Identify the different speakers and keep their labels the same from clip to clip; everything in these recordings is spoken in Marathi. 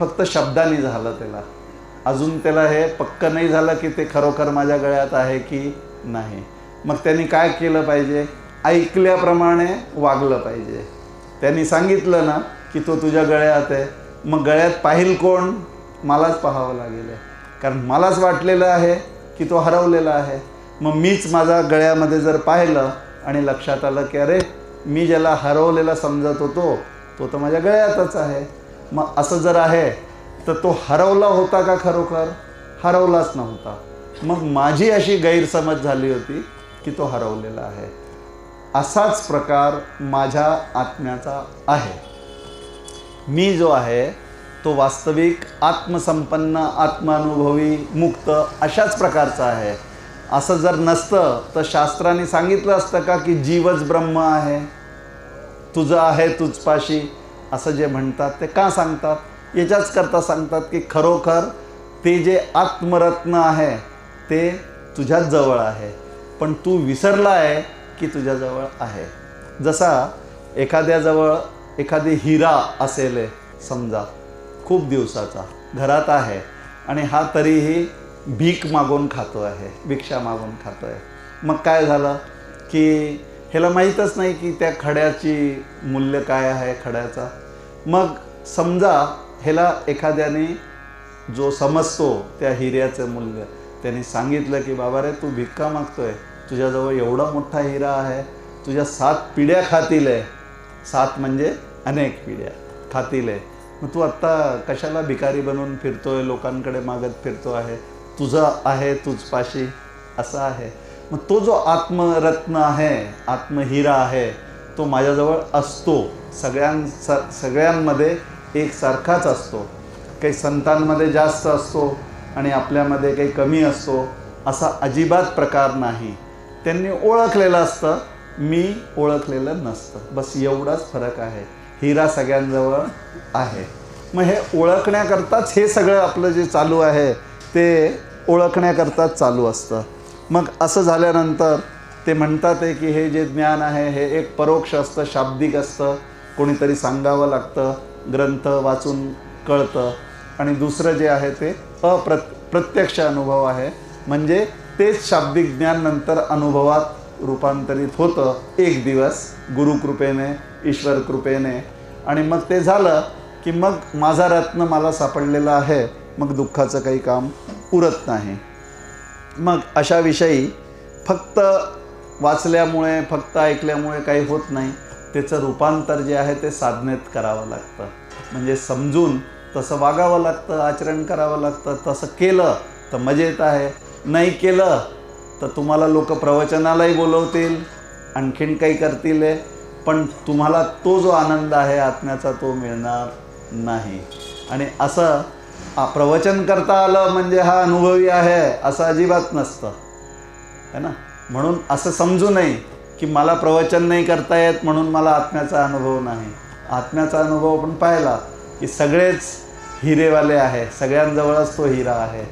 Speaker 1: फक्त शब्दाने झालं त्याला, अजून त्याला हे पक्क नाही झालं की ते खरोखर माझ्या गळ्यात आहे की नाही. मग त्यांनी काय केलं पाहिजे? ऐकल्याप्रमाणे वागलं पाहिजे. त्यांनी सांगितलं ना की तो तुझ्या गळ्यात आहे, मग गळ्यात पाहिल कोण? मलाच पाहावं लागेल, कारण मलाच वाटलेलं आहे की तो हरवलेला आहे. मग मीच माझा गळ्यामध्ये जर पाहिलं आणि लक्षात आलं की अरे मी ज्याला हरवलेला समजत होतो तो तर माझ्या गळ्यातच आहे, मग असं जर आहे तर तो हरवला होता का? खरोखर हरवलाच नव्हता. मग माझी अशी गैरसमज झाली होती की तो हरवलेला आहे. असाच प्रकार माझ्या आत्म्याचा आहे. मी जो आहे तो वास्तविक आत्मसंपन्न, आत्मानुभवी, मुक्त अशाच प्रकारचा आहे. असं जर नसतं तर शास्त्राने सांगितलं असतं का की जीवच ब्रह्म आहे, तुझं आहे तुझपाशी, असं जे म्हणतात ते का सांगतात? याच्याच करता सांगतात की खरोखर ते जे आत्मरत्न आहे ते तुझ्याच जवळ आहे, पण तू विसरला आहे की तुझ्याजवळ आहे. जसा एखाद्याजवळ एखादी हिरा असेल समजा, खूप दिवसाचा घरात आहे आणि हा तरीही भीक मागून खातो आहे, भिक्षा मागून खातो आहे. मग काय झालं की ह्याला माहीतच नाही की त्या खड्याची मूल्य काय आहे, खड्याचा. मग समजा ह्याला एखाद्याने जो समजतो त्या हिऱ्याचं मूल्य, त्यांनी सांगितलं की बाबा रे तू भिक्का मागतोय, तुझ्याजवळ एवढा मोठा हिरा आहे, तुझ्या 7 पिढ्या खातील आहे, 7 म्हणजे अनेक पिढ्या खातील आहे, मग तू आत्ता कशाला भिकारी बनवून फिरतोय, लोकांकडे मागत फिरतो आहे, तुझं आहे तुझपाशी, असं आहे. मग तो जो आत्मरत्न आहे, आत्महिरा आहे, तो माझ्याजवळ असतो. सगळ्यांमध्ये एकसारखाच असतो. काही संतांमध्ये जास्त असतो आणि आपल्यामध्ये काही कमी असतो, असा अजिबात प्रकार नाही. त्यांनी ओळखलेलं असतं, मी ओळखलेलं नसतं, बस एवढाच फरक आहे. हिरा सगळ्यांजवळ आहे. मग हे ओळखण्याकरताच हे सगळं आपलं जे चालू आहे ते ओळखण्याकरताच चालू असतं. मग असं झाल्यानंतर ते म्हणतात आहे की हे जे ज्ञान आहे हे एक परोक्ष असतं, शाब्दिक असतं, कोणीतरी सांगावं लागतं, ग्रंथ वाचून कळतं. आणि दुसरं जे आहे ते प्रत्यक्ष अनुभव आहे, म्हणजे तेच शाब्दिक ज्ञान नंतर अनुभवात रूपांतरित होतं एक दिवस गुरुकृपेने, ईश्वर कृपेने. आणि मग ते झालं की मग माझा रत्न मला सापडलेला आहे, मग दुःखाचं काही काम उरत नाही. मग अशाविषयी फक्त वाचल्यामुळे, फक्त ऐकल्यामुळे काही होत नाही. त्याचं रूपांतर जे आहे ते साधनेत करावं लागतं, म्हणजे समजून तसं वागावं लागतं, आचरण करावं लागतं. तसं केलं तर मजेत आहे, नाही केलं तर तुम्हाला लोक प्रवचनालाही बोलवतील, आणखीन काही करतील, पण तुम्हाला तो जो आनंद आहे आत्म्याचा तो मिळणार नाही. आणि असं प्रवचन करता आलं म्हणजे हा अनुभवी आहे असं अजिबात नसतं, है ना. म्हणून असं समजू नये की मला प्रवचन नाही करता येत म्हणून मला आत्म्याचा अनुभव नाही. आत्म्याचा अनुभव पण पाहिला की सगळेच हिरेवाले आहे, सगळ्यांजवळच तो हिरा आहे,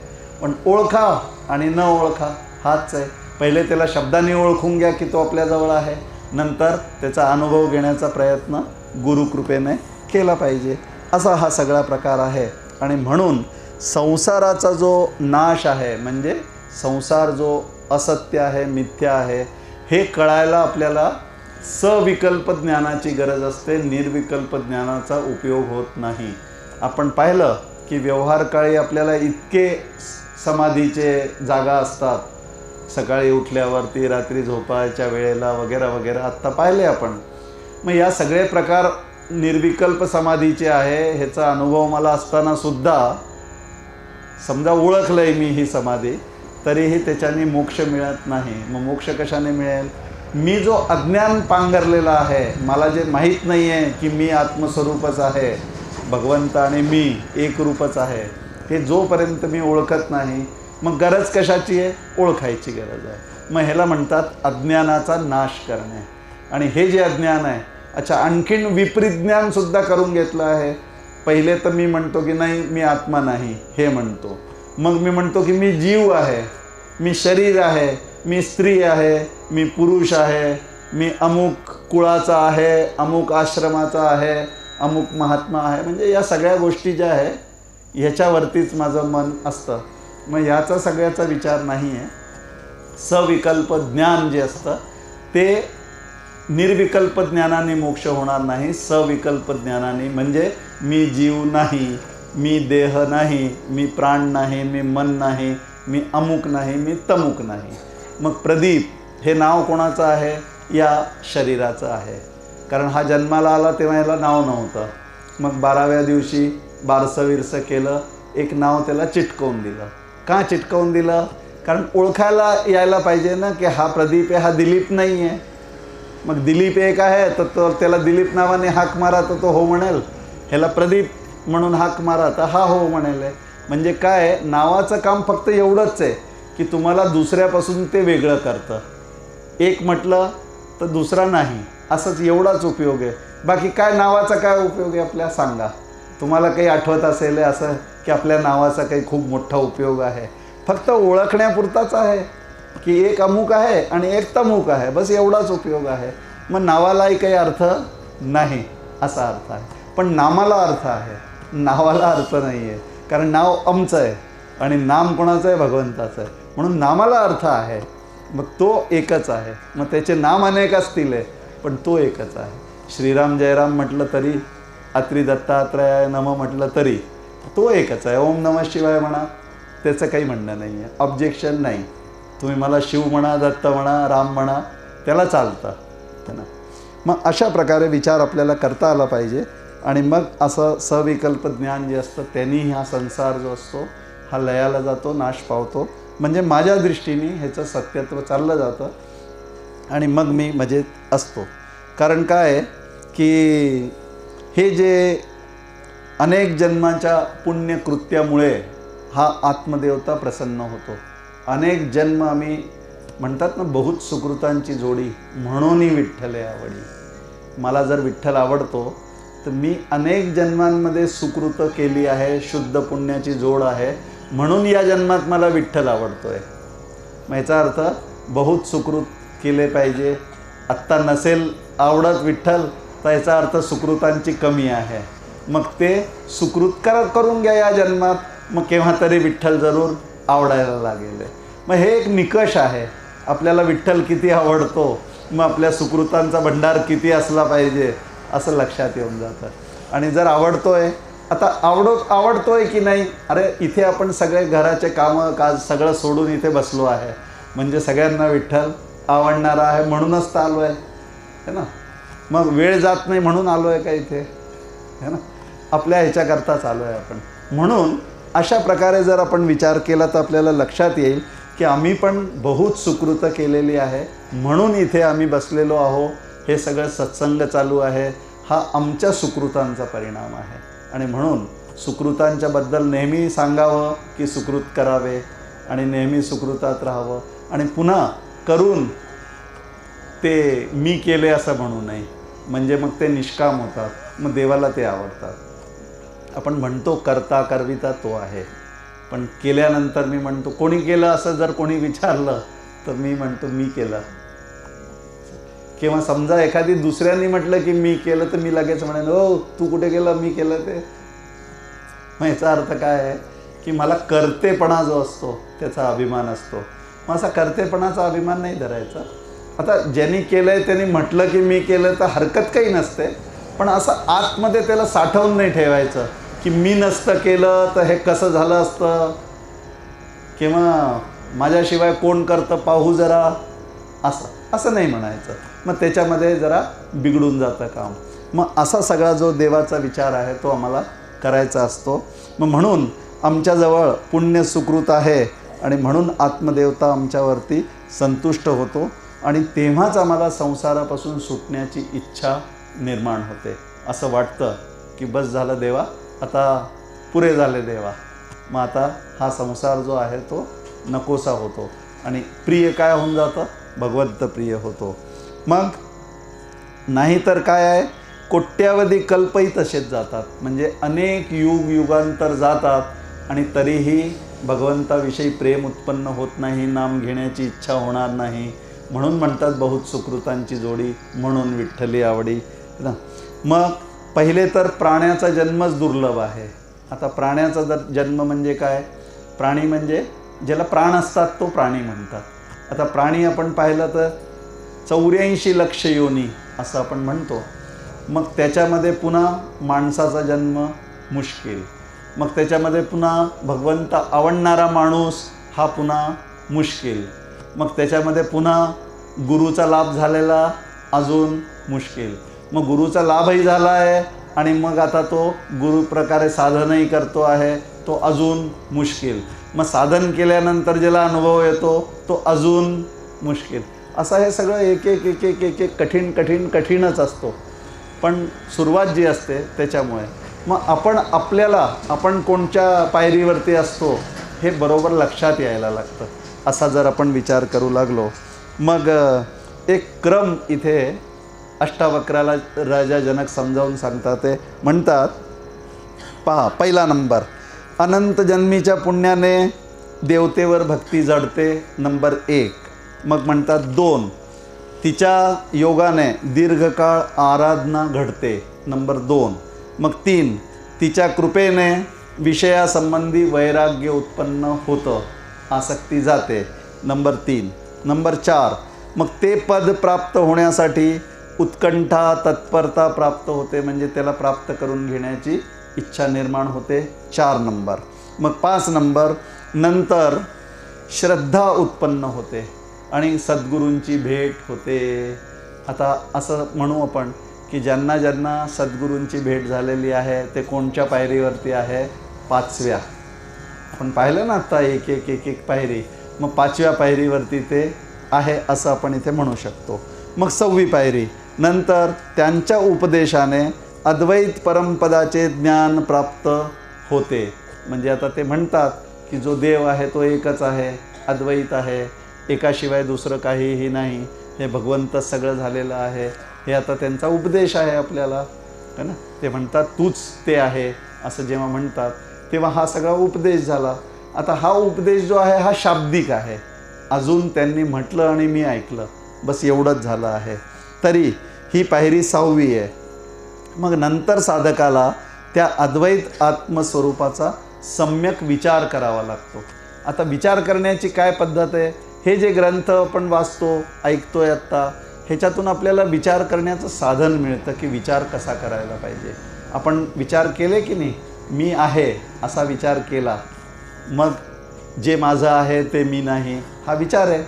Speaker 1: पण ओळखा आणि न ओळखा हाच आहे. पहिले त्याला शब्दाने ओळखून घ्या की तो आपल्याजवळ आहे, नंतर त्याचा अनुभव घेण्याचा प्रयत्न गुरुकृपेने केला पाहिजे. असा हा सगळा प्रकार आहे. आणि म्हणून संसाराचा जो नाश आहे, म्हणजे संसार जो असत्य आहे, मिथ्या आहे, हे कळायला आपल्याला सविकल्प ज्ञानाची गरज असते, निर्विकल्प ज्ञानाचा उपयोग होत नाही. आपण पाहिलं की व्यवहार काळी आपल्याला इतके समाधीचे जागा असतात, सकाळी उठल्यावरती, रात्री झोपायच्या वेळेला वगैरे वगैरे, आत्ता पाहिले आपण. मग या सगळे प्रकार निर्विकल्प समाधीचे आहे. ह्याचा अनुभव मला असताना सुद्धा समजा ओळखलं आहे मी ही समाधी, तरीही त्याच्याने मोक्ष मिळत नाही. मग मोक्ष कशाने मिळेल? मी जो अज्ञान पांघरलेला आहे, मला जे माहीत नाही आहे की मी आत्मस्वरूपच आहे, भगवंत आणि मी एक रूपच आहे, हे जोपर्यंत मी ओळखत नाही, मग गरज कशाची आहे? ओळखायची गरज आहे. मग ह्याला म्हणतात अज्ञानाचा नाश करणे. आणि हे जे अज्ञान आहे, अच्छा, आणखीन विपरीत ज्ञानसुद्धा करून घेतलं आहे. पहिले तर मी म्हणतो की नाही मी आत्मा नाही हे म्हणतो, मग मी म्हणतो की मी जीव आहे, मी शरीर आहे, मी स्त्री आहे, मी पुरुष आहे, मी अमुक कुळाचा आहे, अमुक आश्रमाचा आहे, अमुक महात्मा आहे. म्हणजे या सगळ्या गोष्टी ज्या आहे ह्याच्यावरतीच माझं मन असतं. मग ह्याचा सगळ्याचा विचार नाही आहे. सविकल्प ज्ञान जे असतं ते निर्विकल्प ज्ञानाने मोक्ष होणार नाही. सविकल्प ज्ञानाने म्हणजे मी जीव नाही, मी देह नाही, मी प्राण नाही, मी मन नाही, मी अमुक नाही, मी तमुक नाही. मग प्रदीप हे नाव कोणाचं आहे? या शरीराचं आहे. कारण हा जन्माला आला तेव्हा याला नाव नव्हतं. मग 12व्या दिवशी बारसं विरसं केलं, एक नाव त्याला चिटकवून दिलं. का चिटकवून दिलं? कारण ओळखायला यायला पाहिजे ना की हा प्रदीप आहे, हा दिलीप नाही आहे. मग दिलीप एक आहे तर तो त्याला दिलीप नावाने हाक मारा तर तो हो म्हणेल, ह्याला प्रदीप म्हणून हाक मारा तर हा हो म्हणेल. म्हणजे काय, नावाचं काम फक्त एवढंच आहे की तुम्हाला दुसऱ्यापासून ते वेगळं करतं. एक म्हटलं तर दुसरा नाही, असंच एवढाच उपयोग आहे. बाकी काय नावाचा काय उपयोग आहे आपल्या? सांगा. तुम्हाला काही आठवत असेल असं की आपल्या नावाचा काही खूप मोठा उपयोग आहे? फक्त ओळखण्यापुरताच आहे की एक अमुक आहे आणि एक तमुक आहे, बस एवढाच उपयोग आहे. मग नावालाही काही अर्थ नाही असा अर्थ आहे. पण नामाला अर्थ आहे, नावाला अर्थ नाही आहे. कारण नाव आमचं आहे आणि नाम कोणाचं आहे? भगवंताचं आहे. म्हणून नामाला अर्थ आहे. मग तो एकच आहे. मग त्याचे नाम अनेक असतील पण तो एकच आहे. श्रीराम जयराम म्हटलं तरी, अत्री दत्तात्रयाय नमः म्हटलं तरी तो एकच आहे. ओम नमः शिवाय म्हणा, त्याचं काही म्हणणं नाही आहे, ऑब्जेक्शन नाही. तुम्ही मला शिव म्हणा, दत्त म्हणा, राम म्हणा, त्याला चालतं ना. मग अशा प्रकारे विचार आपल्याला करता आला पाहिजे. आणि मग असं सविकल्प ज्ञान जे असतं त्यांनी हा संसार जो असतो हा लयाला जातो, नाश पावतो. म्हणजे माझ्या दृष्टीने ह्याचं सत्यत्व चाललं जातं आणि मग मी मजेत असतो. कारण काय आहे की हे जे अनेक जन्माच्या पुण्यकृत्यामुळे हा आत्मदेवता प्रसन्न होतो. अनेक जन्म आम्ही म्हणतात ना, बहुत सुकृतांची जोडी म्हणूनही विठ्ठले आवडी. मला जर विठ्ठल आवडतो तर मी अनेक जन्मांमध्ये सुकृत केली आहे, शुद्ध पुण्याची जोड आहे, म्हणून या जन्मात मला विठ्ठल आवडतोय. मग याचा अर्थ बहुत सुकृत केले पाहिजे. आत्ता नसेल आवडत विठ्ठल तर याचा अर्थ सुकृतांची कमी आहे. मग ते सुकृत करून घ्या या जन्मात, मग केव्हा तरी विठ्ठल जरूर आवडायला लागेल. मग हे एक निकष आहे. आपल्याला विठ्ठल किती आवडतो, मग आपल्या सुकृतांचा भंडार किती असला पाहिजे असं लक्षात येऊन जातं. आणि जर आवडतोय, आता आवडतोय की नाही, अरे इथे आपण सगळे घराचे कामं काज सगळं सोडून इथे बसलो आहे, म्हणजे सगळ्यांना विठ्ठल आवडणारा आहे म्हणूनच तर आलो आहे, है ना. मग वेळ जात नाही म्हणून आलो आहे का इथे, है ना. आपल्या ह्याच्याकरताच आलो आहे आपण. म्हणून अशा प्रकारे जर आपण विचार केला तर आपल्याला लक्षात येईल की आम्ही पण बहुत सुकृत केलेली आहे, म्हणून इथे आम्ही बसलेलो आहो. हे सगळं सत्संग चालू आहे, हा आमच्या सुकृतांचा परिणाम आहे. आणि म्हणून सुकृतांच्याबद्दल नेहमी सांगावं की सुकृत करावे आणि नेहमी सुकृतात राहावं. आणि पुन्हा करून ते मी केले असं म्हणू नये, म्हणजे मग ते निष्काम होतात, मग देवाला ते आवडतात. आपण म्हणतो करता करविता तो आहे, पण केल्यानंतर मी म्हणतो कोणी केलं असं जर कोणी विचारलं तर मी म्हणतो मी केलं. किंवा समजा एखादी दुसऱ्यांनी म्हटलं की मी केलं तर मी लगेच म्हणेन ओ तू कुठे केलं, मी केलं ते. मग याचा अर्थ काय आहे की मला कर्तेपणा जो असतो त्याचा अभिमान असतो. मग असा कर्तेपणाचा अभिमान नाही धरायचा. आता ज्यांनी केलं आहे त्यांनी म्हटलं की मी केलं तर हरकत काही नसते, पण असं आतमध्ये त्याला साठवून नाही ठेवायचं की मी नसतं केलं तर हे कसं झालं असतं, किंवा माझ्याशिवाय कोण करतं पाहू जरा, असं नाही म्हणायचं. मग त्याच्यामध्ये जरा बिघडून जातं काम. मग असा सगळा जो देवाचा विचार आहे तो आम्हाला करायचा असतो. मग म्हणून आमच्याजवळ पुण्य सुकृत आहे आणि म्हणून आत्मदेवता आमच्यावरती संतुष्ट होतो आणि तेव्हाच आम्हाला संसारापासून सुटण्याची इच्छा निर्माण होते. असं वाटतं की बस झालं देवा, आता पुरे झाले देवा, मग आता हा संसार जो आहे तो नकोसा होतो आणि प्रिय काय होऊन जातं, भगवंत प्रिय होतो. मग नाहीतर काय आहे, कोट्यावधी कल्पही तसेच जातात, म्हणजे अनेक युगांतर जातात आणि तरीही भगवंताविषयी प्रेम उत्पन्न होत नाही, नाम घेण्याची इच्छा होणार नाही. म्हणून म्हणतात बहुत सुकृतांची जोडी म्हणून विठ्ठली आवडी ना. मग पहिले तर प्राण्याचा जन्मच दुर्लभ आहे. आता प्राण्याचा जन्म म्हणजे काय? प्राणी म्हणजे ज्याला प्राण असतात तो प्राणी म्हणतात. आता प्राणी आपण पाहिलं तर 84 लक्ष योनी असं आपण म्हणतो. मग त्याच्यामध्ये पुन्हा माणसाचा जन्म मुश्किल, मग त्याच्यामध्ये पुन्हा भगवंत आवडणारा माणूस हा पुन्हा मुश्किल, मग त्याच्यामध्ये पुन्हा गुरुचा लाभ झालेला अजून मुश्किल, मग गुरुचा लाभही झाला आहे आणि मग आता तो गुरु प्रकारे साधनही करतो आहे तो अजून मुश्किल, मग साधन केल्यानंतर ज्याला अनुभव येतो तो अजून मुश्किल. असं हे सगळं एक एक एक एक एक एक कठीण कठीण कठीणच असतो. पण सुरुवात जी असते त्याच्यामुळे मग आपण कोणत्या पायरीवरती असतो हे बरोबर लक्षात यायला लागतं. असा जर आपण विचार करू लागलो मग एक क्रम इथे अष्टावक्राला राजा जनक समजावून सांगतात. ते म्हणतात पहा, पहिला नंबर अनंत जन्मीच्या पुण्याने देवतेवर भक्ती जडते, नंबर 1. मग म्हणतात 2, तिच्या योगाने दीर्घकाळ आराधना घडते, नंबर 2. मग 3, तिच्या कृपेने विषयासंबंधी वैराग्य उत्पन्न होतं, आसक्ती जाते, नंबर 3. नंबर 4, मग ते पद प्राप्त होण्यासाठी उत्कंठा तत्परता प्राप्त होते, म्हणजे त्याला प्राप्त करून घेण्याची इच्छा निर्माण होते, 4 नंबर. मग 5 नंबर, नंतर श्रद्धा उत्पन्न होते आणि सद्गुरूंची भेट होते. आता असं म्हणू आपण की ज्यांना ज्यांना सद्गुरूंची भेट झालेली आहे ते कोणत्या पायरीवरती आहे? 5व्या. आपण पाहिलं ना आता एक एक एक एक पायरी, मग 5व्या पायरीवरती ते आहे असं आपण इथे म्हणू शकतो. मग 6वी पायरी, नंतर त्यांच्या उपदेशाने अद्वैत परमपदाचे ज्ञान प्राप्त होते. म्हणजे आता ते म्हणतात की जो देव आहे तो एकच आहे, अद्वैत आहे, एकाशिवाय दुसरं काहीही नाही, हे भगवंत सगळं झालेलं आहे, हे आता त्यांचा उपदेश आहे आपल्याला, है ना. ते म्हणतात तूच ते आहे असं जेव्हा म्हणतात तेव्हा हा सगळा उपदेश झाला. आता हा उपदेश जो आहे हा शाब्दिक आहे, अजून त्यांनी म्हटलं आणि मी ऐकलं, बस एवढंच झालं आहे. तरी ही पायरी 6वी आहे. मग नंतर साधकाला त्या अद्वैत आत्मस्वरूपाचा सम्यक विचार करावा लागतो. आता विचार करण्याची काय पद्धत आहे? हे जे ग्रंथ आपण वाचतो ऐकतोय आत्ता, ह्याच्यातून आपल्याला विचार करण्याचं साधन मिळतं की विचार कसा करायला पाहिजे. आपण विचार केले की नाही, मी आहे असा विचार केला, मग जे माझं आहे ते मी नाही हा विचार आहे.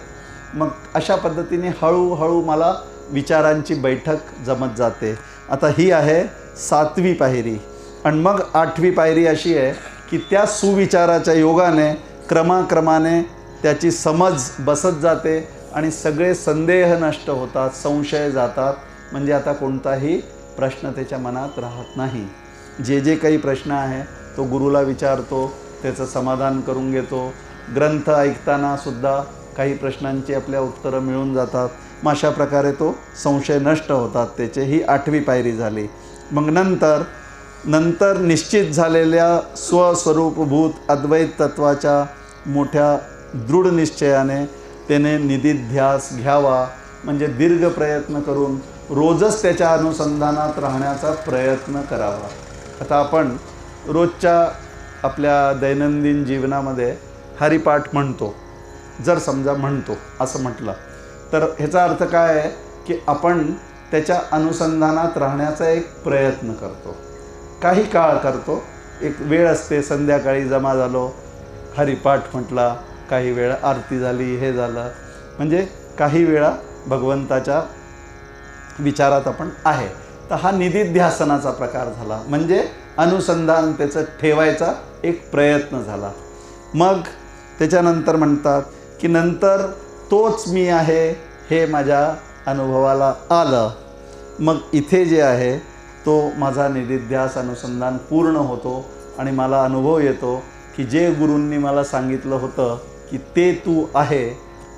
Speaker 1: मग अशा पद्धतीने हळूहळू मला विचारांची बैठक जमत जाते. आता ही आहे 7वी पायरी. आणि मग 8वी पायरी अशी आहे की त्या सुविचाराच्या योगाने क्रमाक्रमाने त्याची समज बसत जाते आणि सगळे संदेह नष्ट होतात, संशय जातात. म्हणजे आता कोणताही प्रश्न त्याच्या मनात राहत नाही. जे जे काही प्रश्न आहे तो गुरुला विचारतो, त्याचं समाधान करून घेतो. ग्रंथ ऐकताना सुद्धा काही प्रश्नांची आपल्या उत्तरं मिळून जातात. मग अशा प्रकारे तो संशय नष्ट होतात त्याचे. ही 8वी पायरी झाली. मग नंतर निश्चित झालेल्या स्वस्वरूपभूत अद्वैत तत्वाच्या मोठ्या दृढ निश्चयाने त्याने निधिध्यास घ्यावा, म्हणजे दीर्घ प्रयत्न करून रोजच त्याच्या अनुसंधानात राहण्याचा प्रयत्न करावा. आता आपण रोजच्या आपल्या दैनंदिन जीवनामध्ये हरिपाठ म्हणतो, जर समजा म्हणतो असं म्हटलं तर ह्याचा अर्थ काय आहे की आपण त्याच्या अनुसंधानात राहण्याचा एक प्रयत्न करतो, काही काळ करतो. एक वेळ असते, संध्याकाळी जमा झालो, हरिपाठ म्हटला, काही वेळा आरती झाली, हे झालं, म्हणजे काही वेळा भगवंताच्या विचारात आपण आहे. तर हा निधिध्यासनाचा प्रकार झाला, म्हणजे अनुसंधान त्याचं ठेवायचा एक प्रयत्न झाला. मग त्याच्यानंतर म्हणतात की नंतर तोच मी आहे हे माझ्या अनुभवाला आलं. मग इथे जे आहे तो माझा निधिध्यास अनुसंधान पूर्ण होतो आणि मला अनुभव येतो की जे गुरूंनी मला सांगितलं होतं की ते तू आहे,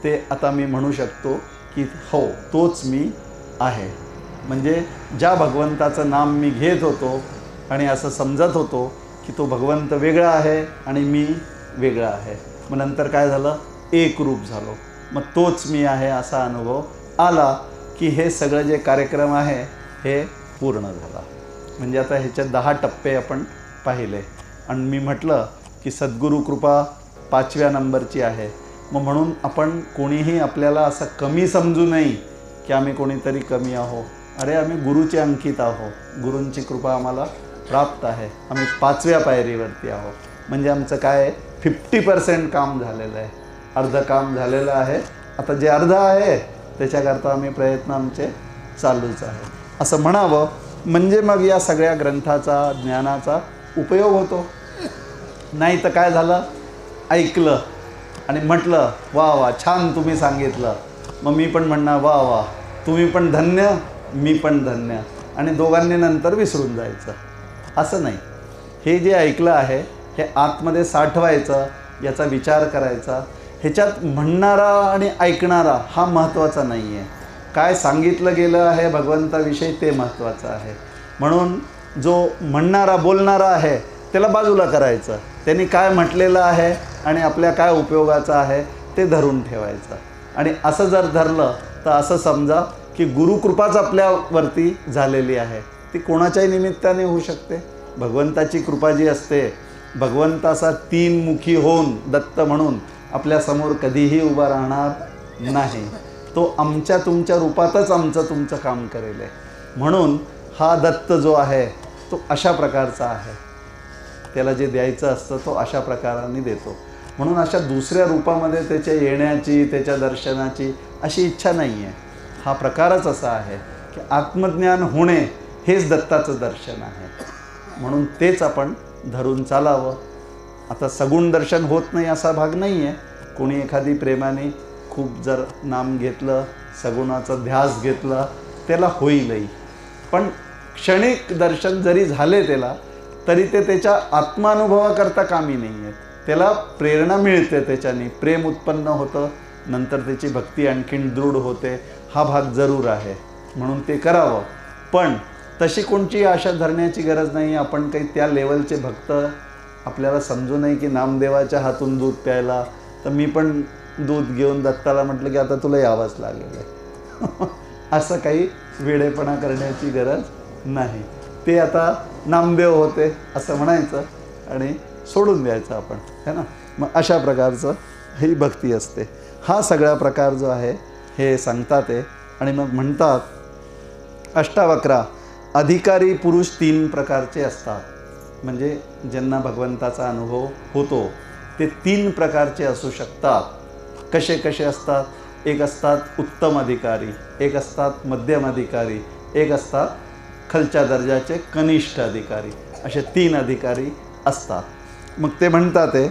Speaker 1: ते आता मी म्हणू शकतो की हो तोच मी आहे. म्हणजे ज्या भगवंताचं नाम मी घेत होतो आणि असं समजत होतो की तो भगवंत वेगळा आहे आणि मी वेगळा आहे, मग नंतर काय झालं, एक रूप झालो. मग तोच मी आहे असा अनुभव आला की हे सगळं जे कार्यक्रम आहे हे पूर्ण झाला. म्हणजे आता ह्याचे 10 टप्पे आपण पाहिले. आणि मी म्हटलं की सद्गुरू कृपा 5व्या नंबरची आहे. मग म्हणून आपण कोणीही आपल्याला असं कमी समजू नये की आम्ही कोणीतरी कमी आहो. अरे आम्ही गुरुचे अंकित आहो, गुरूंची कृपा आम्हाला प्राप्त आहे. आम्ही 5व्या पायरीवरती आहोत. म्हणजे आमचं काय आहे, 50% काम झालेलं आहे, अर्ध काम झालेलं आहे. आता जे अर्ध आहे त्याच्याकरता आम्ही प्रयत्न आमचे चालूच आहे असं म्हणावं. म्हणजे मग या सगळ्या ग्रंथाचा ज्ञानाचा उपयोग होतो. नाही तर काय झालं, ऐकलं आणि म्हटलं वा वा छान तुम्ही सांगितलं, मग मी पण म्हणणार वा वा तुम्ही पण धन्य मी पण धन्य, आणि दोघांनी नंतर विसरून जायचं. असं नाही. हे जे ऐकलं आहे हे आतमध्ये साठवायचं, याचा विचार करायचा. ह्याच्यात म्हणणारा आणि ऐकणारा हा महत्त्वाचा नाही आहे. काय सांगितलं गेलं आहे भगवंताविषयी ते महत्त्वाचं आहे. म्हणून जो म्हणणारा बोलणारा आहे त्याला बाजूला करायचं. त्यांनी काय म्हटलेलं आहे आणि आपल्या काय उपयोगाचं आहे ते धरून ठेवायचं. आणि असं जर धरलं तर असं समजा की गुरुकृपाच आपल्यावरती झालेली आहे. ती कोणाच्याही निमित्ताने होऊ शकते. भगवंताची कृपा जी असते, भगवंत असा 3 मुखी होऊन दत्त म्हणून आपल्यासमोर कधीही उभा राहणार नाही. तो आमच्या तुमच्या रूपातच आमचं तुमचं काम करेल आहे. म्हणून हा दत्त जो आहे तो अशा प्रकारचा आहे. त्याला जे द्यायचं असतं तो अशा प्रकाराने देतो. म्हणून अशा दुसऱ्या रूपामध्ये त्याच्या येण्याची, त्याच्या दर्शनाची अशी इच्छा नाही आहे. हा प्रकारच असा आहे की आत्मज्ञान होणे हेच दत्ताचं दर्शन आहे. म्हणून तेच आपण धरून चालावं. आता सगुण दर्शन होत नाही असा भाग नाही आहे. कोणी एखादी प्रेमाने खूप जर नाम घेतलं, सगुणाचा ध्यास घेतला, त्याला होईलही. पण क्षणिक दर्शन जरी झाले त्याला, तरी ते त्याच्या आत्मानुभवाकरता कामी नाही आहेत. त्याला प्रेरणा मिळते, त्याच्याने प्रेम उत्पन्न होतं, नंतर त्याची भक्ती आणखीन दृढ होते. हा भाग जरूर आहे, म्हणून ते करावं. पण तशी कोणची आशा धरण्याची गरज नाही. आपण काही त्या लेवलचे भक्त आपल्याला समजू नये की नामदेवाच्या हातून दूध प्यायला, तर मी पण दूध घेऊन दत्ताला म्हटलं की आता तुला यावंच लागेल असं काही वेडेपणा करण्याची गरज नाही. ते आता नामदेव होते असं म्हणायचं आणि सोडून द्यायचं आपण, है ना. मग अशा प्रकारचं ही भक्ती असते. हा सगळा प्रकार जो आहे हे सांगतात आहे. आणि मग म्हणतात अष्टावक्रा अधिकारी पुरुष 3 प्रकारचे असतात. म्हणजे ज्यांना भगवंताचा अनुभव होतो ते 3 प्रकारचे असू शकतात. कसे कसे असतात? एक असतात उत्तम अधिकारी, एक असतात मध्यम अधिकारी, एक असतात खालच्या दर्जाचे कनिष्ठ अधिकारी. असे 3 अधिकारी असतात. मग ते म्हणतात आहे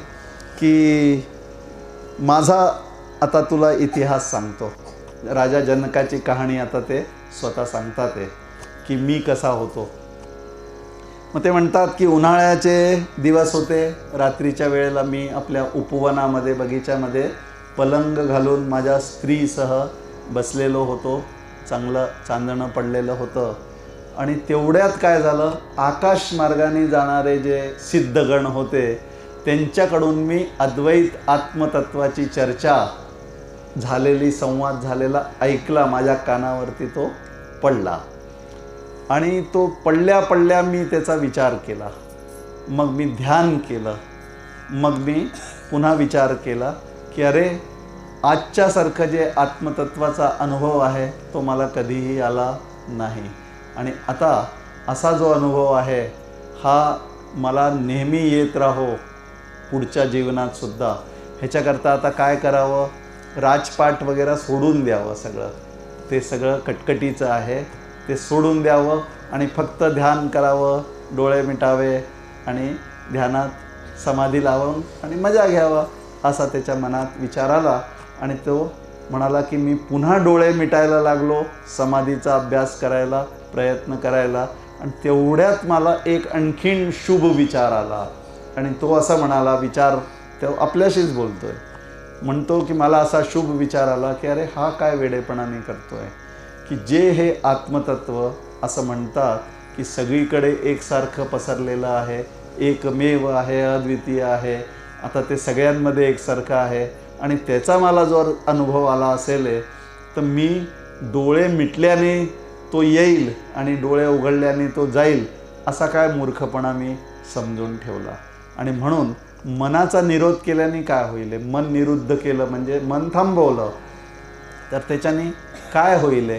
Speaker 1: की माझा आता तुला इतिहास सांगतो. राजा जनकाची कहाणी आता ते स्वतः सांगतात आहे की मी कसा होतो. मग ते म्हणतात की उन्हाळ्याचे दिवस होते. रात्रीच्या वेळेला मी आपल्या उपवनामध्ये, बगीच्यामध्ये पलंग घालून माझ्या स्त्रीसह बसलेलो होतो. चांगलं चांदणं पडलेलं होतं. आणि तेवढ्यात काय झालं, आकाश मार्गाने जाणारे जे सिद्धगण होते त्यांच्याकडून मी अद्वैत आत्मतत्वाची चर्चा झालेली, संवाद झालेला ऐकला. माझ्या कानावरती तो पडला आणि तो पडल्या पडल्या मी त्याचा विचार केला. मग मी ध्यान केलं. मग मी पुन्हा विचार केला की अरे आजच्यासारखं जे आत्मतत्वाचा अनुभव आहे तो मला कधीही आला नाही. आणि आता असा जो अनुभव आहे हा मला नेहमी येत राहो पुढच्या जीवनातसुद्धा. ह्याच्याकरता आता काय करावं? राजपाट वगैरे सोडून द्यावं. सगळं ते सगळं कटकटीचं आहे ते सोडून द्यावं आणि फक्त ध्यान करावं, डोळे मिटावे आणि ध्यानात समाधी लावून आणि मजा घ्यावा असा त्याच्या मनात विचार आला. आणि तो म्हणाला की मी पुन्हा डोळे मिटायला लागलो, समाधीचा अभ्यास करायला, प्रयत्न करायला. आणि तेवढ्यात मला एक आणखीन शुभ विचार आला. आणि तो असा म्हणाला, विचार तो आपल्याशीच बोलतो आहे, म्हणतो की मला असा शुभ विचार आला की अरे हा काय वेडेपणाने करतो आहे की जे हे आत्मतत्व असं म्हणतात की सगळीकडे एकसारखं पसरलेलं आहे, एकमेव आहे, अद्वितीय आहे. आता ते सगळ्यांमध्ये एकसारखं आहे आणि त्याचा मला जर अनुभव आला असेल तर मी डोळे मिटल्याने तो येईल आणि डोळे उघडल्याने तो जाईल असा काय मूर्खपणा मी समजून ठेवला. आणि म्हणून मनाचा निरोध केल्याने काय होईल, मन निरुद्ध केलं म्हणजे मन थांबवलं तर त्याच्याने काय होईल.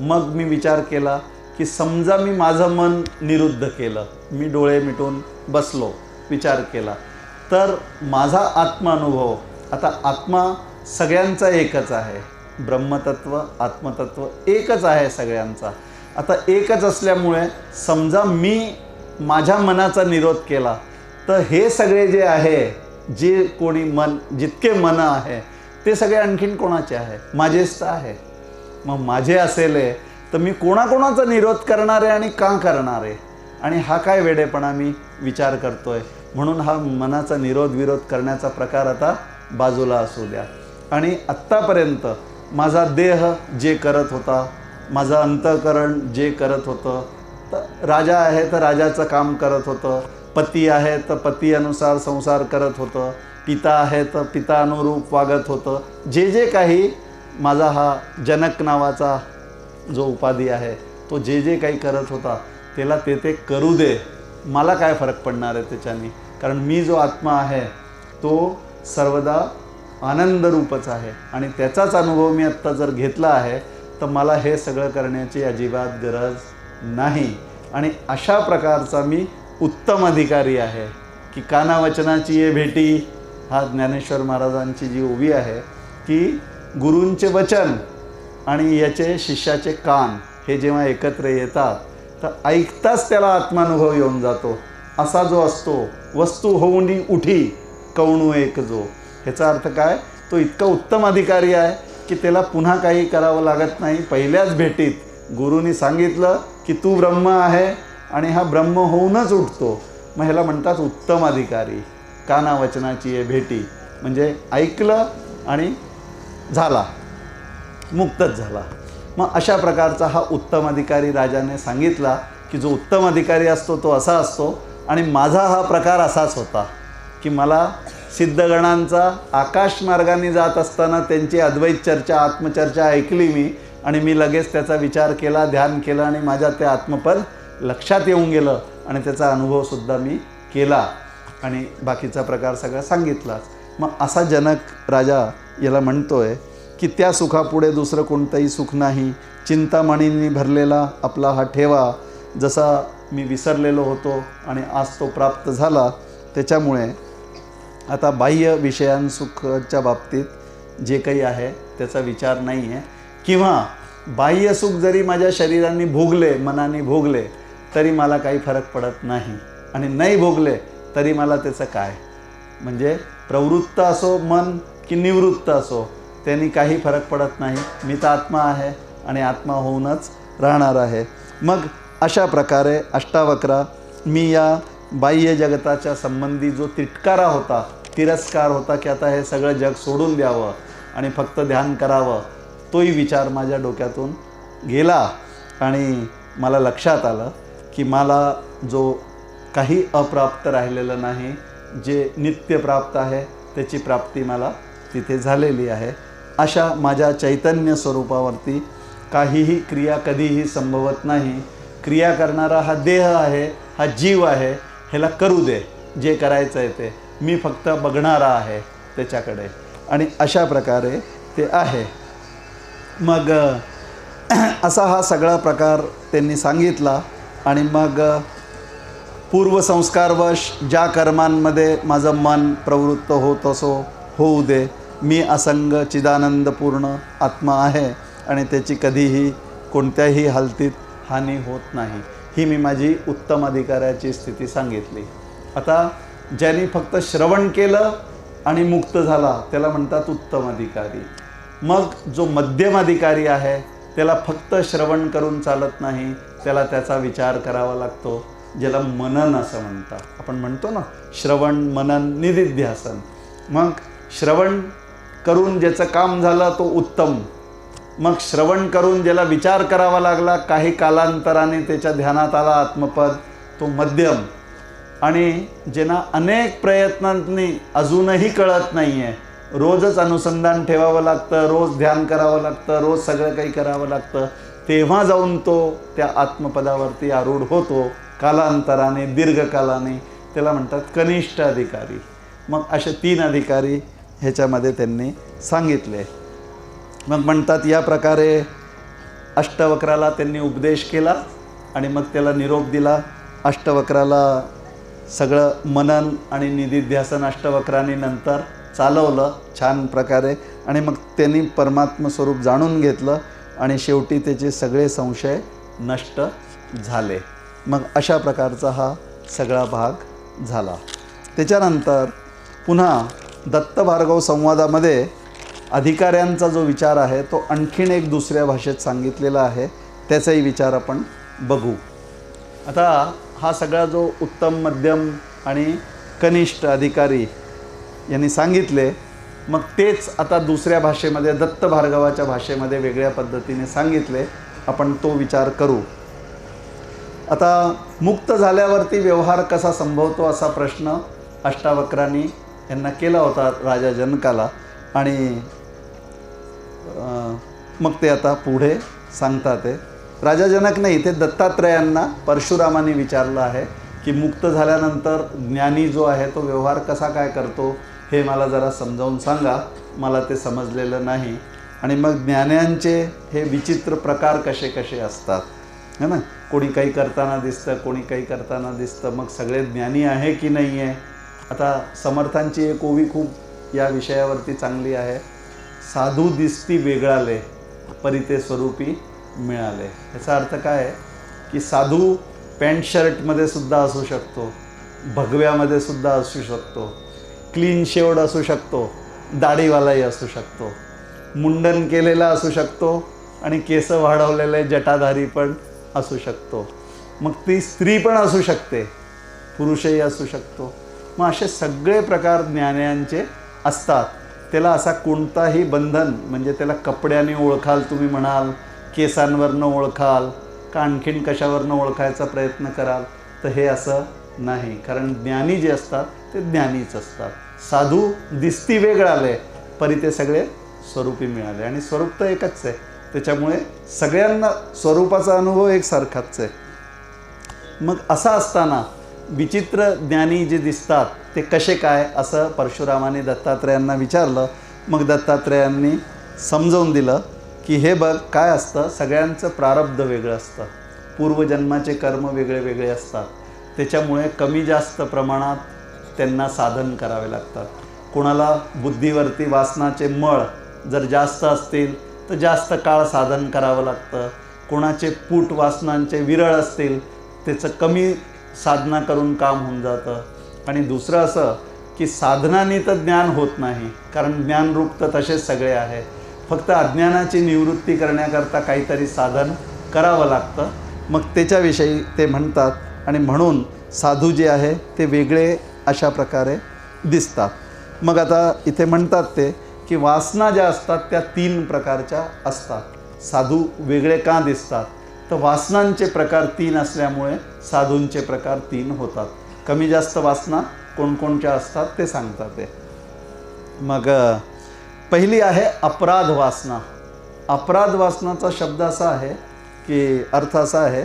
Speaker 1: मग मी विचार केला की समजा मी माझं मन निरुद्ध केलं, मी डोळे मिटून बसलो, विचार केला, तर माझा आत्मानुभव, आता आत्मा सगळ्यांचा एकच आहे, ब्रह्मतत्व आत्मतत्व एकच आहे सगळ्यांचा. आता एकच असल्यामुळे समजा मी माझ्या मनाचा निरोध केला तर हे सगळे जे आहे, जे कोणी मन, जितके मन आहे ते सगळे आणखीन कोणाचे आहे, माझेच तर आहे. मग माझे असेल तर मी कोणाकोणाचा निरोध करणार आहे आणि का करणार आहे, आणि हा काय वेडेपणा मी विचार करतोय. म्हणून हा मनाचा निरोध विरोध करण्याचा प्रकार आता बाजूला असू द्या. आणि आत्तापर्यंत माझा देह जे करत होता, माझं अंतःकरण जे करत होतं, तर राजा आहे तर राजाचं काम करत होतं, पती आहे तर पती अनुसार संसार करत होतं, पिता आहे तर पिता अनुरूप वागत होतं. जे जे काही माझा हा जनक नावाचा जो उपाधी आहे तो जे जे काही करत होता त्याला ते ते करू दे, मला काय फरक पडणार आहे त्याच्याने. कारण मी जो आत्मा आहे तो सर्वदा आनंदरूपच आहे आणि त्याचाच अनुभव मी आत्ता जर घेतला आहे तर मला हे सगळं करण्याची अजिबात गरज नाही. आणि अशा प्रकारचा मी उत्तम अधिकारी आहे की कानावचनाची ये भेटी, हा ज्ञानेश्वर महाराजांची जी ओवी आहे की गुरूंचे वचन आणि याचे शिष्याचे कान हे जेव्हा एकत्र येतात तर ऐकताच त्याला आत्मानुभव येऊन जातो. असा जो असतो वस्तू होऊनी उठी कवणू एक जो, ह्याचा अर्थ काय, तो इतका उत्तम अधिकारी आहे की त्याला पुन्हा काही करावं लागत नाही. पहिल्याच भेटीत गुरूंनी सांगितलं की तू ब्रह्म आहे आणि हा ब्रह्म होऊनच उठतो. मग ह्याला म्हणतात उत्तम अधिकारी. कानावचनाची ये भेटी म्हणजे ऐकलं आणि झाला, मुक्तच झाला. मग अशा प्रकारचा हा उत्तम अधिकारी राजाने सांगितला की जो उत्तम अधिकारी असतो तो असा असतो. आणि माझा हा प्रकार असाच होता की मला सिद्धगणांचा आकाश मार्गाने जात असताना त्यांची अद्वैत चर्चा, आत्मचर्चा ऐकली मी आणि मी लगेच त्याचा विचार केला, ध्यान केलं आणि माझ्या ते आत्मपद लक्षात येऊन गेलं आणि त्याचा अनुभवसुद्धा मी केला आणि बाकीचा प्रकार सगळा सांगितलाच. मग असा जनक राजा याला म्हणतोय की त्या सुखापुढे दुसरं कोणतंही सुख नाही, चिंतामणींनी भरलेला आपला हा ठेवा. जसा मी विसरलेलो होतो आणि आज तो प्राप्त झाला, त्याच्यामुळे आता बाह्य विषयांसुखाच्या बाबतीत जे काही आहे त्याचा विचार नाही आहे. किंवा बाह्य सुख जरी माझ्या शरीराने भोगले, मनाने भोगले तरी मला काही फरक पडत नाही, आणि नाही भोगले तरी मला त्याचं काय, म्हणजे प्रवृत्त असो मन की निवृत्त असो त्यांनी काही फरक पडत नाही. मी तर आत्मा आहे आणि आत्मा होऊनच राहणार आहे. मग अशा प्रकारे अष्टावक्रा मी या बाह्य जगताच्या संबंधी जो तिटकारा होता, तिरस्कार होता की आता हे सगळं जग सोडून द्यावं आणि फक्त ध्यान करावं, तोही विचार माझ्या डोक्यातून गेला आणि मला लक्षात आलं की मला जो काही अप्राप्त राहिलेलं नाही, जे नित्य प्राप्त आहे त्याची प्राप्ती मला तिथे झालेली आहे. अशा माझ्या चैतन्य स्वरूपावरती काहीही क्रिया कधीही संभवत नाही. क्रिया करणारा हा देह आहे, हा जीव आहे, ह्याला करू दे जे करायचं आहे ते, मी फक्त बघणारा आहे त्याच्याकडे. आणि अशा प्रकारे ते आहे. मग असा हा सगळा प्रकार त्यांनी सांगितला. आणि मग पूर्वसंस्कारवश ज्या कर्मांमध्ये माझं मन प्रवृत्त होत असो होऊ दे, मी असंग चिदानंदपूर्ण आत्मा आहे आणि त्याची कधीही कोणत्याही हालतीत हानी होत नाही. ही मी माझी उत्तम अधिकाऱ्याची स्थिती सांगितली. आता ज्यांनी फक्त श्रवण केलं आणि मुक्त झाला त्याला म्हणतात उत्तम अधिकारी. मग जो मध्यम अधिकारी आहे त्याला फक्त श्रवण करून चालत नाही, त्याला त्याचा विचार करावा लागतो, ज्याला मनन असं म्हणतात. आपण म्हणतो ना श्रवण मनन निदिध्यासन. मग श्रवण करून ज्याचं काम झालं तो उत्तम. मग श्रवण करून ज्याला विचार करावा लागला, काही कालांतराने त्याच्या ध्यानात आला आत्मपद, तो मध्यम. आणि ज्यांना अनेक प्रयत्नांनी अजूनही कळत नाही आहे, रोजच अनुसंधान ठेवावं लागतं, रोज ध्यान करावं लागतं, रोज सगळं काही करावं लागतं, तेव्हा जाऊन तो त्या आत्मपदावरती आरूढ होतो. कालांतराने दीर्घकालाने त्याला म्हणतात कनिष्ठ अधिकारी. मग असे 3 अधिकारी ह्याच्यामध्ये त्यांनी सांगितले. मग म्हणतात या प्रकारे अष्टवक्राला त्यांनी उपदेश केला आणि मग त्याला निरोप दिला. अष्टवक्राला सगळं मनन आणि निधिध्यासन अष्टवक्रांनी नंतर चालवलं छान प्रकारे आणि मग त्यांनी परमात्म स्वरूप जाणून घेतलं आणि शेवटी त्याचे सगळे संशय नष्ट झाले. मग अशा प्रकारचा हा सगळा भाग झाला. त्याच्यानंतर पुन्हा दत्तभार्गव संवादामध्ये अधिकाऱ्यांचा जो विचार आहे तो आणखीन एक दुसऱ्या भाषेत सांगितलेला आहे. त्याचाही विचार आपण बघू. आता हा सगळा जो उत्तम, मध्यम आणि कनिष्ठ अधिकारी यांनी सांगितले, मग तेच आता दुसऱ्या भाषेमध्ये दत्तभार्गवाच्या भाषेमध्ये वेगळ्या पद्धतीने सांगितले. आपण तो विचार करू. आता मुक्त झाल्यावरती व्यवहार कसा संभवतो असा प्रश्न अष्टावक्रांनी यांना केला होता राजा जनकाला आणि मग ते आता पुढे सांगतात. ते राजा जनक नाही, ते दत्तात्रयांना परशुरामाने विचारलं आहे की मुक्त झाल्यानंतर ज्ञानी जो आहे तो व्यवहार कसा काय करतो हे मला जरा समजावून सांगा, मला ते समजलेलं नाही. आणि मग ज्ञान्यांचे हे विचित्र प्रकार कसे कसे असतात है ना. कोणी काही करताना दिसतं, कोणी काही करताना दिसतं. मग सगळे ज्ञानी आहे की नाही आहे. आता समर्थांची एक ओवी खूप या विषयावरती चांगली आहे. साधू दिसती वेगळाले परी ते स्वरूपी मिळाले. याचा अर्थ काय आहे की साधू पॅन्ट शर्टमध्ये सुद्धा असू शकतो, भगव्यामध्ये सुद्धा असू शकतो, क्लीन शेवड असू शकतो, दाढीवालाही असू शकतो, मुंडन केलेला असू शकतो आणि केस वाढवलेले जटाधारी पण असू शकतो. मग ती स्त्री पण असू शकते, पुरुषही असू शकतो. मग असे सगळे प्रकार ज्ञान्यांचे असतात. त्याला असा कोणताही बंधन म्हणजे त्याला कपड्याने ओळखाल तुम्ही म्हणाल, केसांवरनं ओळखाल का आणखीन कशावरनं ओळखायचा प्रयत्न कराल तर हे असं नाही. कारण ज्ञानी जे असतात ते ज्ञानीच असतात. साधू दिसती वेगळाले परी ते सगळे स्वरूपी मिळाले आणि स्वरूप तर एकच आहे. त्याच्यामुळे सगळ्यांना स्वरूपाचा अनुभव एकसारखाच आहे. मग असं असताना विचित्र ज्ञानी जे दिसतात ते कसे काय असं परशुरामाने दत्तात्रयांना विचारलं. मग दत्तात्रयांनी समजावून दिलं की हे बघ काय असतं, सगळ्यांचं प्रारब्ध वेगळं असतं, पूर्वजन्माचे कर्म वेगळे वेगळे असतात. त्याच्यामुळे कमी जास्त प्रमाणात त्यांना साधन करावे लागतात. कोणाला बुद्धीवरती वासनाचे मळ जर जास्त असतील तर जास्त काळ साधन करावं लागतं. कोणाचे पूट वासनांचे विरळ असतील त्याचं कमी साधना करून काम होऊन जातं. आणि दुसरं असं की साधनाने तर ज्ञान होत नाही, कारण ज्ञानरूप तर तसेच सगळे आहे. फक्त अज्ञानाची निवृत्ती करण्याकरता काहीतरी साधन करावं लागतं. मग त्याच्याविषयी ते म्हणतात आणि म्हणून साधू जे आहे ते वेगळे अशा प्रकारे दिसतात. मग आता इथे म्हणतात ते की वासना ज्या असतात त्या 3 प्रकारच्या असतात. साधू वेगळे का दिसतात तर वासनांचे प्रकार 3 असल्यामुळे साधूंचे प्रकार 3 होतात. कमी जास्त वासना कोणकोणच्या असतात ते सांगतात ते. मग पहिली आहे अपराध वासना. अपराध वासनाचा शब्द असा आहे की अर्थ असा आहे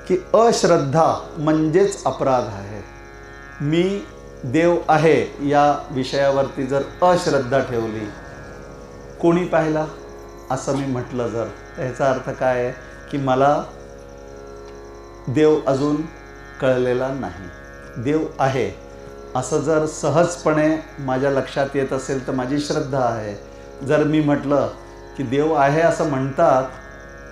Speaker 1: की अश्रद्धा म्हणजेच अपराध आहे. मी देव आहे या विषयावरती जर अश्रद्धा ठेवली, कोणी पाहिला असं मी म्हटलं जर, तर ह्याचा अर्थ काय आहे की मला देव अजून कळलेला नाही. देव आहे असं जर सहजपणे माझ्या लक्षात येत असेल तर माझी श्रद्धा आहे. जर मी म्हटलं की देव आहे असं म्हणतात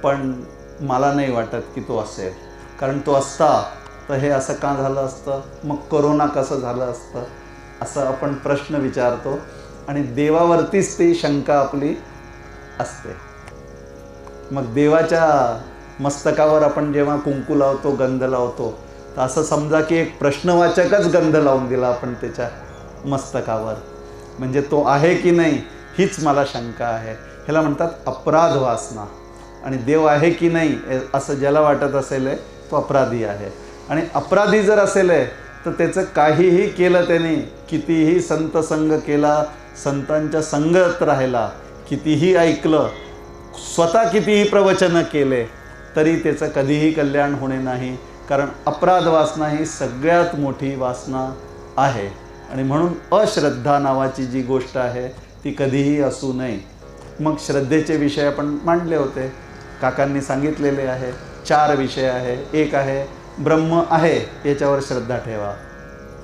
Speaker 1: पण मला नाही वाटत की तो असेल, कारण तो असता तर हे असं का झालं असतं, मग कोरोना कसं झालं असतं, असं आपण प्रश्न विचारतो आणि देवावरतीच ती शंका आपली असते. मग देवाच्या मस्तकावर आपण जेव्हा कुंकू लावतो, गंध लावतो, तर असं समजा की एक प्रश्नवाचकच गंध लावून दिला आपण त्याच्या मस्तकावर, म्हणजे तो आहे की नाही हीच मला शंका आहे. ह्याला म्हणतात अपराध वासना. आणि देव आहे की नाही असं ज्याला वाटत असेल तो अपराधी आहे. आणि अपराधी जर असेल तर त्याचं काहीही केलं त्याने, कितीही संत संग केला, संतांच्या संगत राहिला, कितीही ऐकलं, स्वतः कितीही प्रवचनं केले तरी त्याचं कधीही कल्याण होणे नाही. कारण अपराध वासना ही सगळ्यात मोठी वासना आहे आणि म्हणून अश्रद्धा नावाची जी गोष्ट आहे ती कधीही असू नये. मग श्रद्धेचे विषय आपण मांडले होते, काकांनी सांगितलेले आहे. 4 विषय आहे. एक आहे ब्रह्म आहे याच्यावर श्रद्धा ठेवा.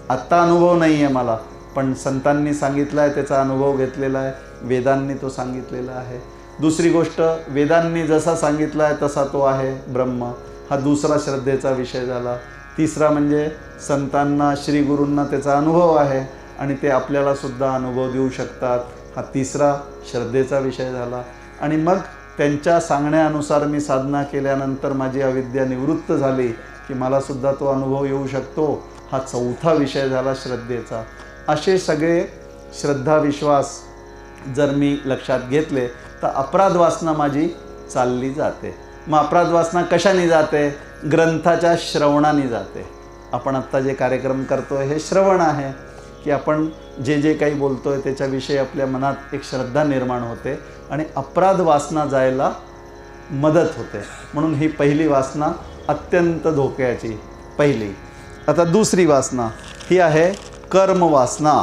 Speaker 1: आत्ता अनुभव नाही आहे मला, पण संतांनी सांगितलं आहे, त्याचा अनुभव घेतलेला आहे, वेदांनी तो सांगितलेला आहे. दुसरी गोष्ट, वेदांनी जसा सांगितला आहे तसा तो आहे ब्रह्म, हा दुसरा श्रद्धेचा विषय झाला. तिसरा म्हणजे संतांना, श्री गुरूंना त्याचा अनुभव आहे आणि ते आपल्याला सुद्धा अनुभव देऊ शकतात, हा तिसरा श्रद्धेचा विषय झाला. आणि मग त्यांच्या सांगण्यानुसार मी साधना केल्यानंतर माझी अविद्या निवृत्त झाली की मला सुद्धा तो अनुभव येऊ शकतो, हा चौथा विषय झाला श्रद्धेचा. असे सगळे श्रद्धा विश्वास जर मी लक्षात घेतले तर अपराध वासना माझी चालली जाते. मग अपराध वासना कशाने जाते? ग्रंथाच्या श्रवणाने जाते. आपण आत्ता जे कार्यक्रम करतोय हे श्रवण आहे की आपण जे जे काही बोलतोय त्याच्याविषयी आपल्या मनात एक श्रद्धा निर्माण होते आणि अपराध वासना जायला मदत होते. म्हणून ही पहिली वासना अत्यंत धोक्याची पहिली. आता दुसरी वासना ही आहे कर्मवासना.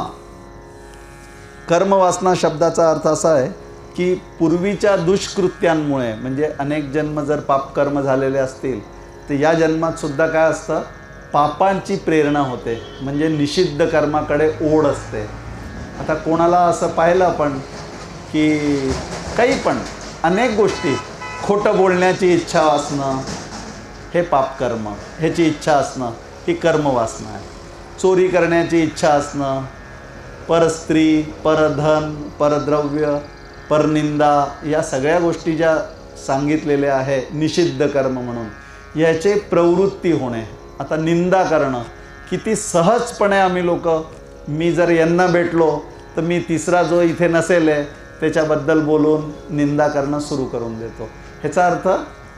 Speaker 1: कर्मवासना शब्दाचा अर्थ असा आहे की पूर्वीच्या दुष्कृत्यांमुळे, म्हणजे अनेक जन्म जर पापकर्म झालेले असतील तर या जन्मात सुद्धा काय असतं, पापांची प्रेरणा होते, म्हणजे निषिद्ध कर्माकडे ओढ असते. आता कोणाला असं पाहिलं आपण की काही पण अनेक गोष्टी, खोटं बोलण्याची इच्छा असणं हे पापकर्म, ह्याची इच्छा असणं ही कर्मवासना आहे. चोरी करण्याची इच्छा असणं, परस्त्री, परधन, परद्रव्य, परनिंदा, या सगळ्या गोष्टी ज्या सांगितलेल्या आहे निषिद्ध कर्म म्हणून, याचे प्रवृत्ती होणे. आता निंदा करणं किती सहजपणे आम्ही लोक, मी जर यांना भेटलो तर मी तिसरा जो इथे नसेल आहे त्याच्याबद्दल बोलून निंदा करणं सुरू करून देतो. ह्याचा अर्थ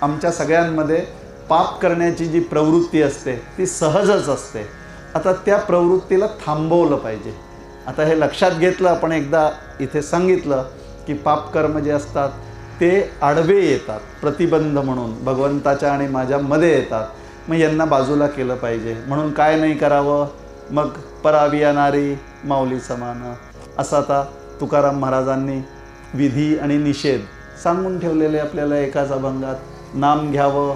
Speaker 1: आमच्या सगळ्यांमध्ये पाप करण्याची जी प्रवृत्ती असते ती सहजच असते. आता त्या प्रवृत्तीला थांबवलं पाहिजे. आता हे लक्षात घेतलं आपण, एकदा इथे सांगितलं की पापकर्म जे असतात ते आडवे येतात, प्रतिबंध म्हणून भगवंताच्या आणि माझ्यामध्ये येतात. मग यांना बाजूला केलं पाहिजे. म्हणून काय नाही करावं, मग पराविया नारी माऊली समान, असं आता तुकाराम महाराजांनी विधी आणि निषेध सांगून ठेवलेले आपल्याला एकाच अभंगात. नाम घ्यावं,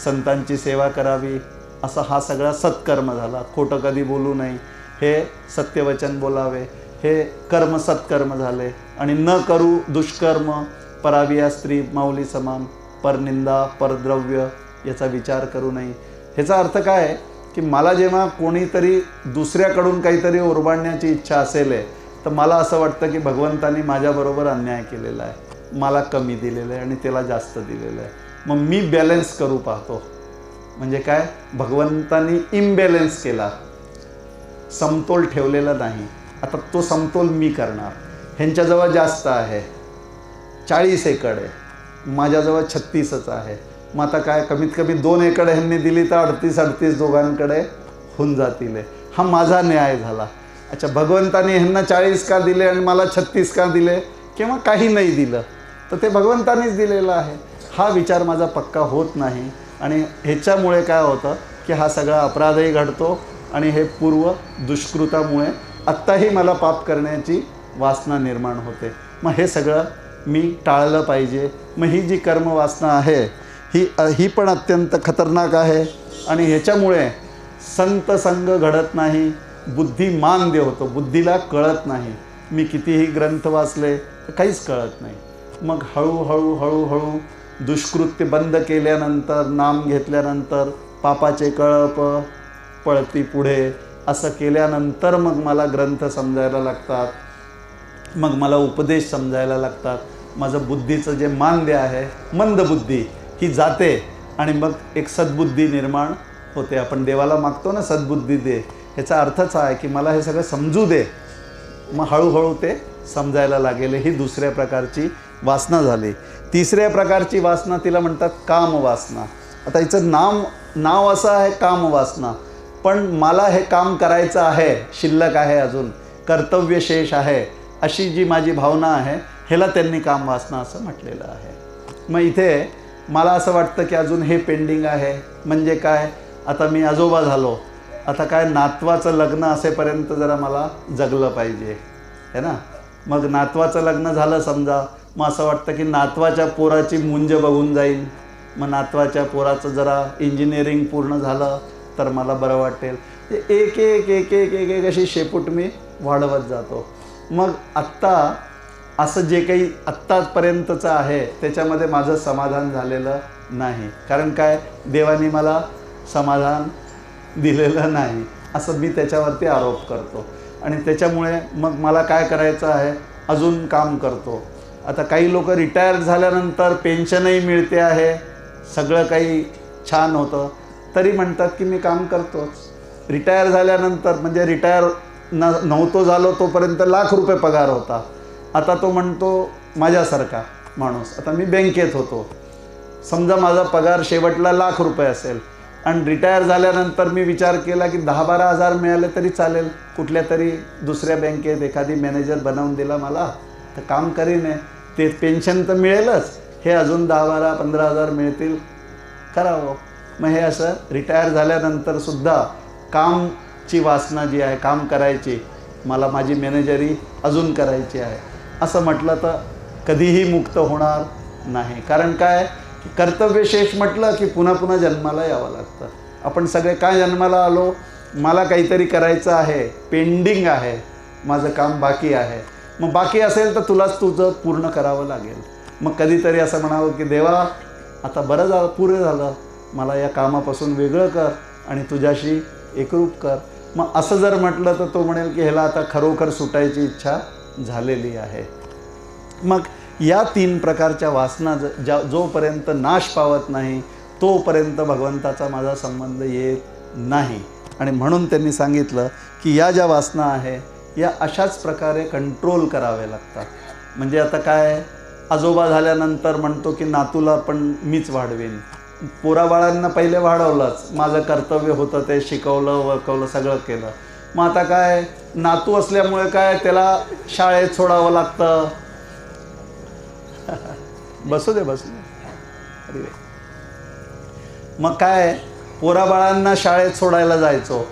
Speaker 1: संतांची सेवा करावी, असा हा सगळा सत्कर्म झाला. खोटं कधी बोलू नये, हे सत्यवचन बोलावे, हे कर्म सत्कर्म झाले. आणि न करू दुष्कर्म, पराविया स्त्री माऊली समान, परनिंदा, परद्रव्य याचा विचार करू नये. ह्याचा अर्थ काय आहे की मला जेव्हा कोणीतरी दुसऱ्याकडून काहीतरी ओरबाडण्याची इच्छा असेल तर मला असं वाटतं की भगवंतानी माझ्याबरोबर अन्याय केलेला आहे, मला कमी दिलेलं आहे आणि त्याला जास्त दिलेलं आहे. मग मी बॅलन्स करू पाहतो. म्हणजे काय, भगवंतानी इम्बॅलन्स केला, समतोल ठेवलेला नाही. आता तो समतोल मी करणार. ह्यांच्याजवळ जास्त आहे, 40 एकड आहे, माझ्याजवळ 36च आहे. मग आता काय, कमीत कमी 2 एकड ह्यांनी दिली तर 38 दोघांकडे होऊन जातील. हा माझा न्याय झाला. अच्छा, भगवंतानी ह्यांना 40 का दिले आणि मला 36 का दिले, किंवा काही नाही दिलं तर ते भगवंतानीच दिलेलं आहे. हा विचार माझा पक्का होत नाही आणि ह्याच्यामुळे काय होतं की हा सगळा अपराधही घडतो आणि हे पूर्व दुष्कृतामुळे आत्ताही मला पाप करण्याची वासना निर्माण होते. मग हे सगळं मी टाळलं पाहिजे. मग ही जी कर्मवासना आहे ही पण अत्यंत खतरनाक आहे आणि ह्याच्यामुळे संत संग घडत नाही, बुद्धिमांद्य होतो, बुद्धीला कळत नाही. मी कितीही ग्रंथ वाचले तर काहीच कळत नाही. मग हळूहळू हळूहळू दुष्कृत्य बंद केल्यानंतर, नाम घेतल्यानंतर पापाचे कळप पळती पुढे असं केल्यानंतर मग मला ग्रंथ समजायला लागतात, मग मला उपदेश समजायला लागतात. माझं बुद्धीचं जे मांद्य आहे, मंदबुद्धी ही जाते आणि मग एक सद्बुद्धी निर्माण होते. आपण देवाला मागतो ना, सद्बुद्धी दे, ह्याचा अर्थच आहे की मला हे सगळं समजू दे. मग हळूहळू ते समजायला लागेल. ही दुसऱ्या प्रकारची वासना झाली. तिसऱ्या प्रकारची वासना तिला म्हणतात कामवासना. आता हिचं नाव असं आहे कामवासना, पण मला हे काम करायचं आहे, शिल्लक आहे, अजून कर्तव्य शेष आहे, अशी जी माझी भावना आहे, ह्याला त्यांनी कामवासना असं म्हटलेलं आहे. मग इथे मला असं वाटतं की अजून हे पेंडिंग आहे. म्हणजे काय, आता मी आजोबा झालो, आता काय नातवाचं लग्न असेपर्यंत जरा मला जगलं पाहिजे है ना. मग नातवाचं लग्न झालं समजा, मग असं वाटतं की नातवाच्या पोराची मुंज बघून जाईल, मग नातवाच्या पोराचं जरा इंजिनिअरिंग पूर्ण झालं तर मला बरं वाटेल. एक एक एक एक एक एक अशी शेपूट मी वाढवत जातो. मग आत्ता असं जे काही आत्तापर्यंतचं आहे त्याच्यामध्ये माझं समाधान झालेलं नाही. कारण काय, देवाने मला समाधान दिलेलं नाही असं मी त्याच्यावरती आरोप करतो. आणि त्याच्यामुळे मग मला काय करायचं आहे, अजून काम करतो. आता काही लोक रिटायर झाल्यानंतर पेन्शनही मिळते आहे, सगळं काही छान होतं, तरी म्हणतात की मी काम करतोच. रिटायर झाल्यानंतर म्हणजे रिटायर नव्हतो झालो तोपर्यंत ₹1,00,000 पगार होता. आता तो म्हणतो माझ्यासारखा माणूस, आता मी बँकेत होतो, समजा माझा पगार शेवटला ₹1,00,000 असेल आणि रिटायर झाल्यानंतर मी विचार केला की 10-12 हजार मिळाले तरी चालेल, कुठल्या तरी दुसऱ्या बँकेत एखादी मॅनेजर बनवून दिला मला तर काम करीन आहे, ते पेन्शन तर मिळेलच, हे अजून 10-12-15 हजार मिळतील, करावं. मग हे असं रिटायर झाल्यानंतरसुद्धा कामची वासना जी आहे, काम करायची, मला माझी मॅनेजरी अजून करायची आहे असं म्हटलं तर कधीही मुक्त होणार नाही. कारण काय, कर्तव्यशेष म्हटलं की पुन्हा पुन्हा जन्माला यावं लागतं. आपण सगळे काय जन्माला आलो, मला काहीतरी करायचं आहे, पेंडिंग आहे, माझं काम बाकी आहे. मग बाकी असेल तर तुलाच तुझं पूर्ण करावं लागेल. मग कधीतरी असं म्हणावं की देवा आता बरं झालं, पुरे झालं, मला या कामापासून वेगळं कर आणि तुझ्याशी एकरूप कर. मग असं जर म्हटलं तर तो म्हणेल की ह्याला आता खरोखर सुटायची इच्छा झालेली आहे. मग या 3 प्रकारच्या वासना जोपर्यंत नाश पावत नाही तोपर्यंत भगवंताचा माझा संबंध येत नाही. आणि म्हणून त्यांनी सांगितलं की या ज्या वासना आहे या अशाच प्रकारे कंट्रोल करावे लागतात. म्हणजे आता काय, आजोबा झाल्यानंतर म्हणतो की नातूला पण मीच वाढवेन, पोराबाळांना पहिले वाढवलंच, माझं कर्तव्य होतं ते शिकवलं वकवलं सगळं केलं. मग आता काय, नातू असल्यामुळे काय त्याला शाळेत सोडावं लागतं. बसू दे. अरे मग काय, पोराबाळांना शाळेत सोडायला जायचो,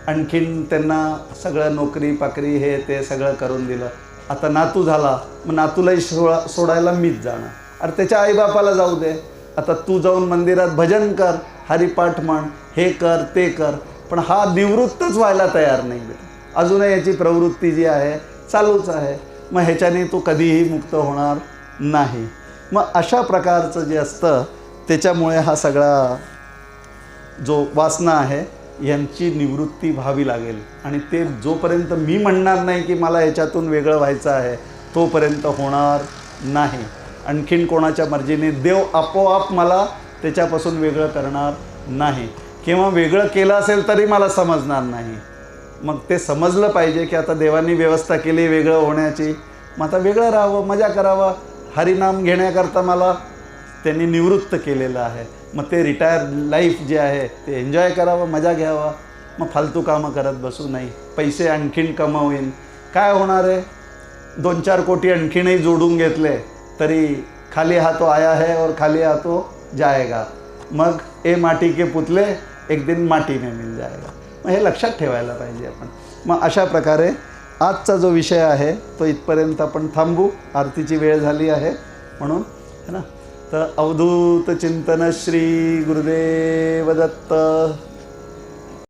Speaker 1: आणखीन त्यांना सगळं नोकरी पाकरी हे ते सगळं करून दिलं. आता नातू झाला, मग नातूलाही सोडायला मीच जाणार. अरे त्याच्या आईबापाला जाऊ दे, आता तू जाऊन मंदिरात भजन कर, हरिपाठ म्हण, हे कर ते कर, पण हा निवृत्तच व्हायला तयार नाही बेटा, अजूनही याची प्रवृत्ती जी आहे चालूच आहे. मग ह्याच्याने तो कधीही मुक्त होणार नाही. मग अशा प्रकारचं जे असतं त्याच्यामुळे हा सगळा जो वासना आहे यांची निवृत्ती व्हावी लागेल. आणि ते जोपर्यंत मी म्हणणार नाही की मला ह्याच्यातून वेगळं व्हायचं आहे तोपर्यंत होणार नाही. आणखीन कोणाच्या मर्जीने देव आपोआप मला त्याच्यापासून वेगळं करणार नाही, किंवा वेगळं केलं असेल तरी मला समजणार नाही. मग ते समजलं पाहिजे की आता देवानी व्यवस्था केली वेगळं होण्याची, मग आता वेगळं राहावं, मजा करावा. हरिनाम घेण्याकरता मला त्यांनी निवृत्त केलेलं आहे, मग ते रिटायर लाईफ जे आहे ते एन्जॉय करावं, मजा घ्यावा. मग फालतू कामं करत बसू नाही. पैसे आणखीन कमवून काय होणार आहे, 2-4 कोटी आणखीनही जोडून घेतले तरी खाली हाथों आया है और खाली हाथों जाएगा. मग ए माटी के पुतले एक दिन माटी में मिल जाएगा. मग हे लक्षात ठेवायला पाहिजे आपण. मग अशा प्रकारे आजचा जो विषय आहे तो इथपर्यंत आपण थांबू, आरतीची वेळ झाली आहे म्हणून, है ना. तर अवधूत चिंतन श्री गुरुदेव दत्त.